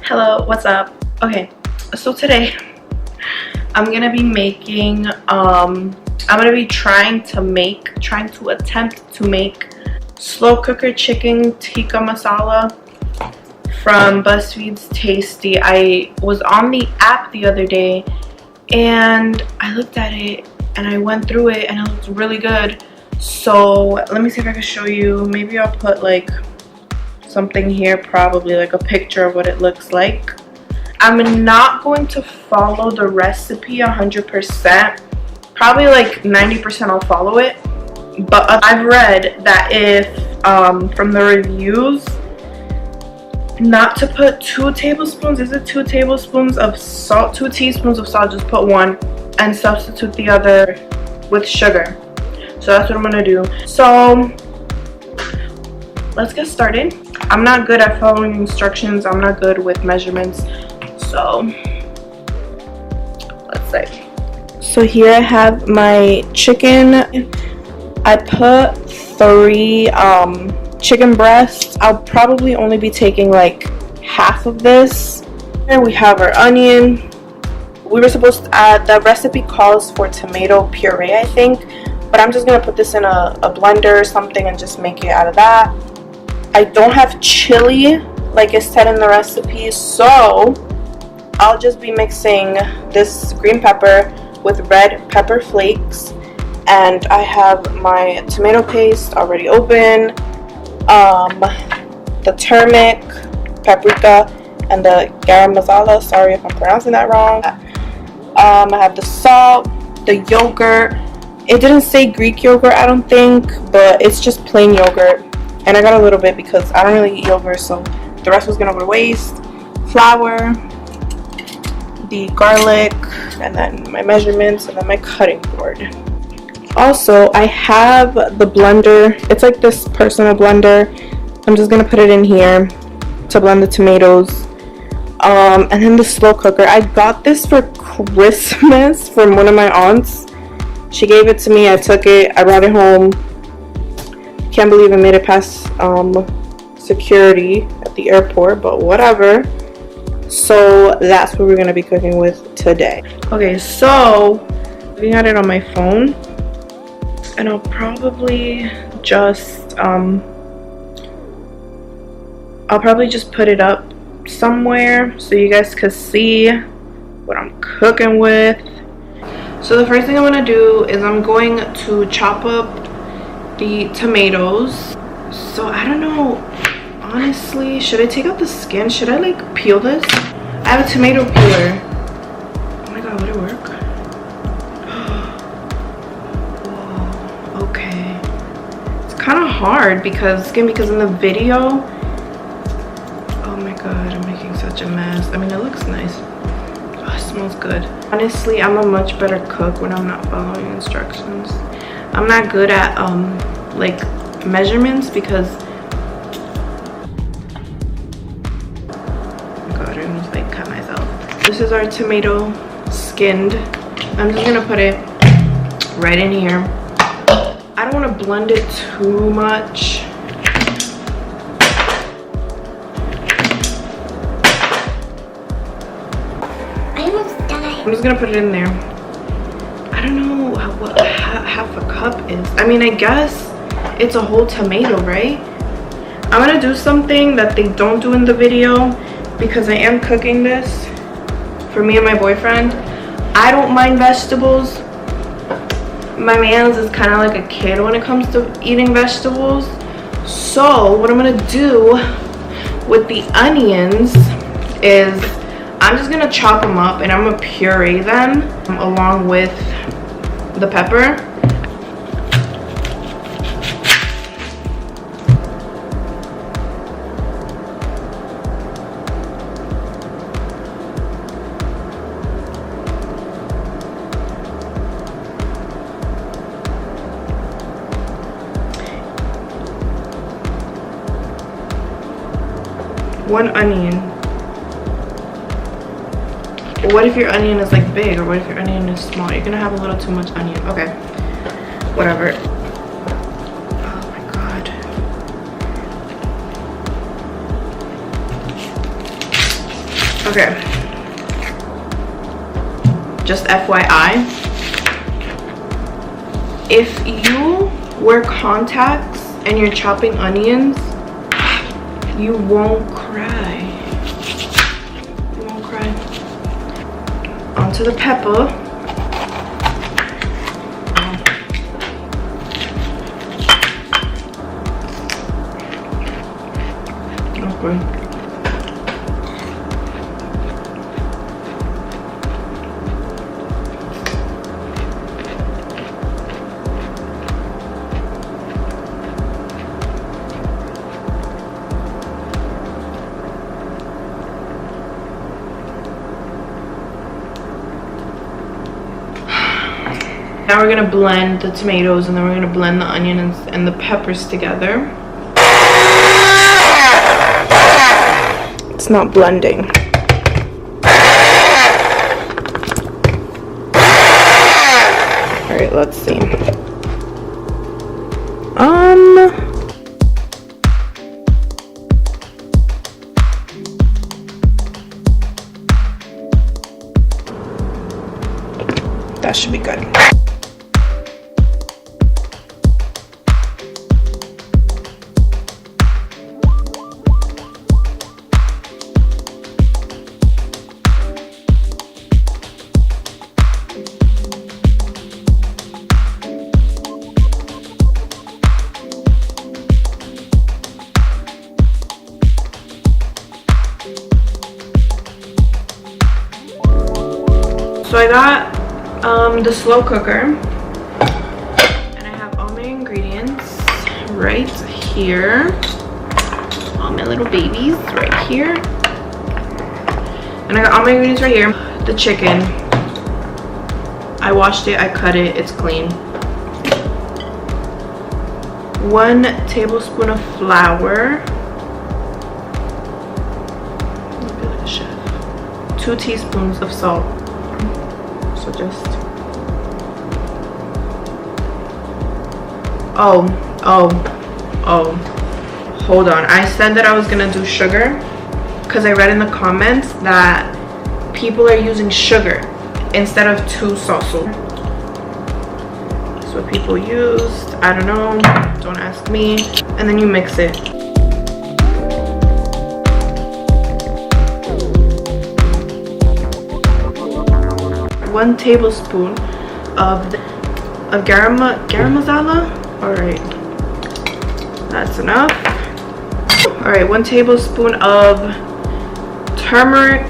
Hello, what's up? Okay, so today I'm gonna be making I'm gonna be trying to attempt to make slow cooker chicken tikka masala from Buzzfeed's Tasty. I was on the app the other day and I looked at it and I went through it and it looked really good. So let me see if I can show you. Maybe I'll put like something here, probably like a picture of what it looks like. I'm not going to follow the recipe 100%. Probably like 90% I'll follow it. But I've read that if from the reviews, not to put 2 tablespoons, is it 2 tablespoons of salt, 2 teaspoons of salt, just put 1 and substitute the other with sugar. So that's what I'm gonna do. So let's get started. I'm not good at following instructions. I'm not good with measurements. So let's see. So here I have my chicken. I put 3 chicken breasts. I'll probably only be taking like half of this. Here we have our onion. We were supposed to add, the recipe calls for tomato puree, I think, but I'm just gonna put this in a blender or something and just make it out of that. I don't have chili like it said in the recipe, so I'll just be mixing this green pepper with red pepper flakes, and I have my tomato paste already open, the turmeric, paprika, and the garam masala. Sorry if I'm pronouncing that wrong. I have the salt, the yogurt. It didn't say Greek yogurt, I don't think, but it's just plain yogurt. And I got a little bit because I don't really eat yogurt, so the rest was gonna go to waste. Flour, the garlic, and then my measurements, and then my cutting board. Also, I have the blender. It's like this personal blender. I'm just gonna put it in here to blend the tomatoes. And then the slow cooker. I got this for Christmas from one of my aunts. She gave it to me. I took it. I brought it home. Can't believe I made it past security at the airport, but whatever. So that's what we're gonna be cooking with today. Okay, so looking at it on my phone, and I'll probably just put it up somewhere so you guys could see what I'm cooking with. So the first thing I'm gonna do is I'm going to chop up the tomatoes. So I don't know, honestly, should I take out the skin? Should I like peel this? I have a tomato peeler. Oh my god, would it work? Whoa, okay. It's kind of hard because in the video, oh my god, I'm making such a mess. I mean, it looks nice. Oh, it smells good. Honestly, I'm a much better cook when I'm not following instructions. I'm not good at like measurements because oh god, I almost like cut myself. This is our tomato skinned. I'm just gonna put it right in here. I don't want to blend it too much. I'm just gonna put it in there. I don't know what half a cup is. I mean, I guess it's a whole tomato, right? I'm gonna do something that they don't do in the video because I am cooking this for me and my boyfriend. I don't mind vegetables. My man's is kind of like a kid when it comes to eating vegetables. So what I'm gonna do with the onions is I'm just gonna chop them up and I'm gonna puree them along with the pepper. One onion. What if your onion is like big, or what if your onion is small? You're gonna have a little too much onion. Okay, whatever. Oh my god. Okay. Just FYI. If you wear contacts and you're chopping onions, you won't cry. You won't cry. Onto the pepper. Okay. Now we're gonna blend the tomatoes, and then we're gonna blend the onions and the peppers together. It's not blending. All right, let's see. That should be good. So I got the slow cooker, and I have all my ingredients right here, all my little babies right here, and I got all my ingredients right here. The chicken, I washed it, I cut it, it's clean. 1 tablespoon of flour, 2 teaspoons of salt. So just oh, hold on. I said that I was gonna do sugar because I read in the comments that people are using sugar instead of 2 salsa. That's what people used. I don't know, don't ask me. And then you mix it. One tablespoon of garam masala. All right, that's enough. All right, 1 tablespoon of turmeric.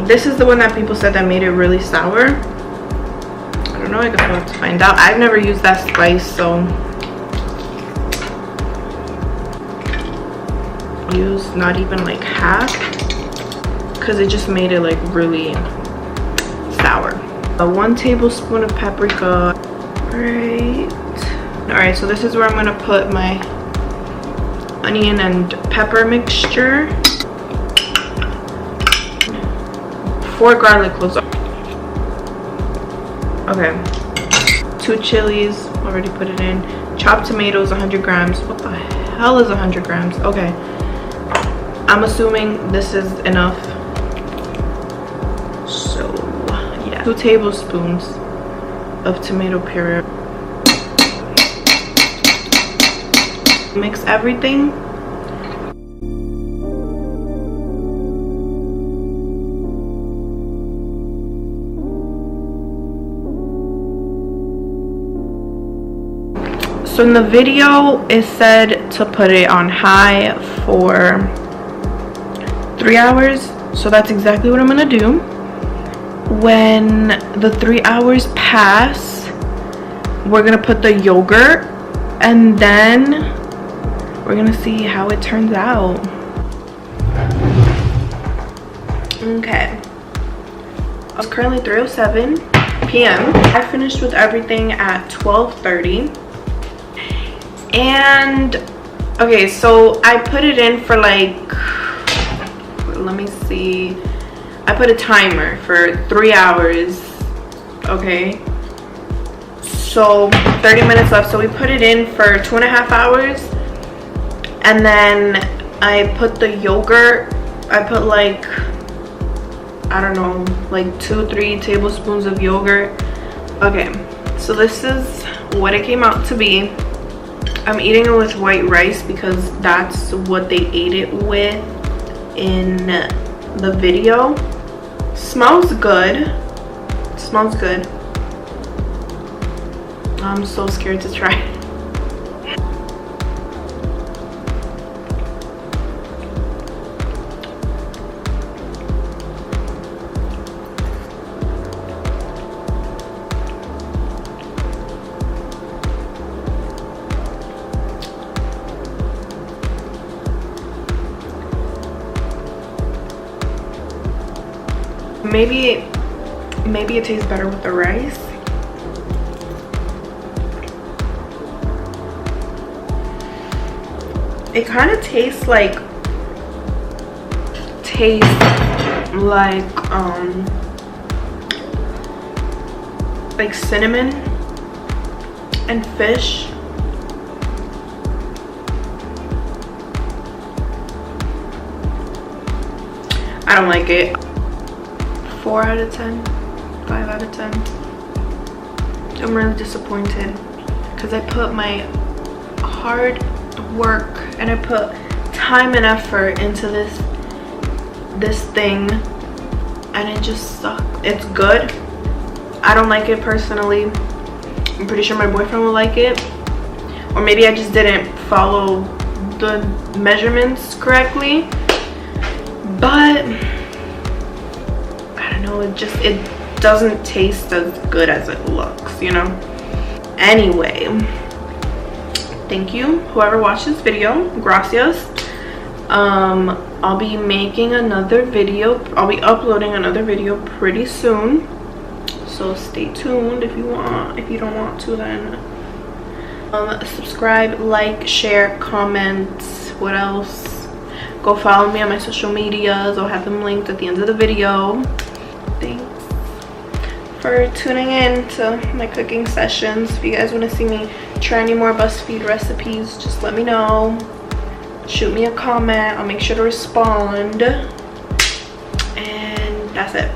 This is the one that people said that made it really sour. I don't know, I guess we'll have to find out. I've never used that spice, so use not even like half, because it just made it like really sour. 1 tablespoon of paprika. Alright, so this is where I'm gonna put my onion and pepper mixture. 4 garlic cloves. Okay. 2 chilies, already put it in. Chopped tomatoes, 100 grams. What the hell is 100 grams? Okay. I'm assuming this is enough. So, yeah. 2 tablespoons of tomato puree. Mix everything. So in the video it said to put it on high for 3 hours, so that's exactly what I'm gonna do. When the 3 hours pass, we're gonna put the yogurt, and then we're gonna see how it turns out. Okay, it's currently 3:07 p.m. I finished with everything at 12:30. And okay, so I put it in for like, let me see, I put a timer for 3 hours. Okay, so 30 minutes left, so we put it in for 2.5 hours. And then I put the yogurt, I put like I don't know, like 2-3 tablespoons of yogurt. Okay, so this is what it came out to be. I'm eating it with white rice because that's what they ate it with in the video. Smells good. Smells good. I'm so scared to try it. Maybe it tastes better with the rice. It kind of tastes like cinnamon and fish. I don't like it. 4 out of 10, 5 out of 10. I'm really disappointed because I put my hard work and I put time and effort into this thing and it just sucked. It's good. I don't like it personally. I'm pretty sure my boyfriend will like it, or maybe I just didn't follow the measurements correctly, but it doesn't taste as good as it looks, you know. Anyway, thank you whoever watched this video. Gracias. I'll be making another video. I'll be uploading another video pretty soon, so stay tuned if you want. If you don't want to, then subscribe, like, share, comment. What else? Go follow me on my social medias. I'll have them linked at the end of the video. Thanks for tuning in to my cooking sessions. If you guys want to see me try any more Buzzfeed recipes, just let me know. Shoot me a comment. I'll make sure to respond. And that's it.